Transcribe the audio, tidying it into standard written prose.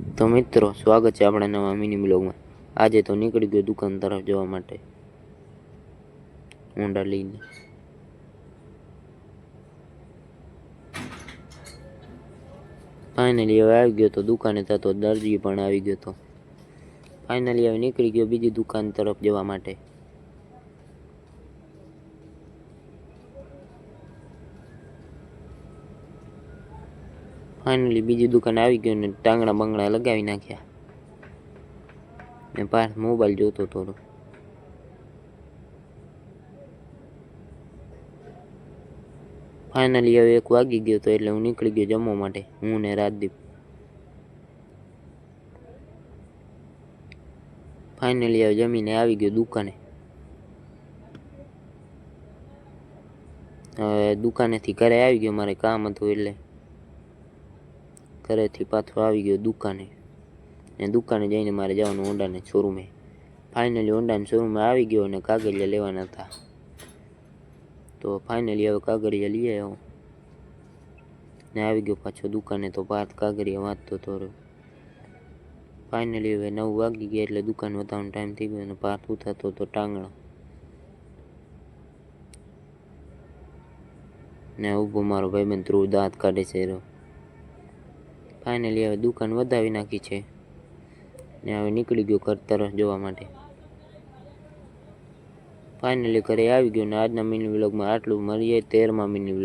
તો મિત્રો સ્વાગત છે આપણા નવા મિની બ્લોગમાં। આજે તો નીકળી ગયો દુકાન તરફ જવા માટે ઊંડા લઈને। ફાઇનલી હવે આવી ગયો તો દુકાને, તો દરજી પણ આવી ગયો તો ફાઇનલી હવે નીકળી ગયો બીજી દુકાન તરફ જવા માટે। ફાઇનલી બીજી દુકાન આવી ગયો ને ટાંગણા બંગડા લગાવી નાખ્યા ને પાછ મોબાઈલ જોતો થોડો। ફાઇનલી હવે 1 વાગી ગયો તો એટલે હું નીકળી ગયો જમવા માટે, હું ને રાજદીપ। ફાઇનલી હવે જમીને આવી ગયો દુકાને। હવે દુકાનેથી ઘરે આવી ગયો, મારે કામ હતું એટલે ઘરેથી પાછો આવી ગયો દુકાને ને દુકાને જઈને મારે જવાનું હોન્ડાને શોરૂમે। ફાઇનલી હોન્ડાના શોરૂમે આવી ગયો અને કાગળિયા લેવાના હતા, તો ફાઇનલી હવે કાગળિયા લઈ આવ્યો ને આવી ગયો પાછો દુકાને। તો પાછ કાગળિયા વાંચતો હતો। ફાઇનલી હવે 9 વાગી ગયા એટલે દુકાન વધવાનો ટાઈમ થઈ ગયો અને પાછ ઉઠાતો હતો ટાંગણો ને ઊભો મારો ભાઈબંધ ધ્રુવ દાંત કાઢે છે રહ્યો। ફાઇનલી હવે દુકાન વધાવી નાખી છે ને હવે નીકળી ગયો ઘર તરફ જવા માટે। ફાઇનલી ઘરે આવી ગયો ને આજના મિની વ્લોગમાં આટલું। મળીએ 13મા મિની વ્લોગ।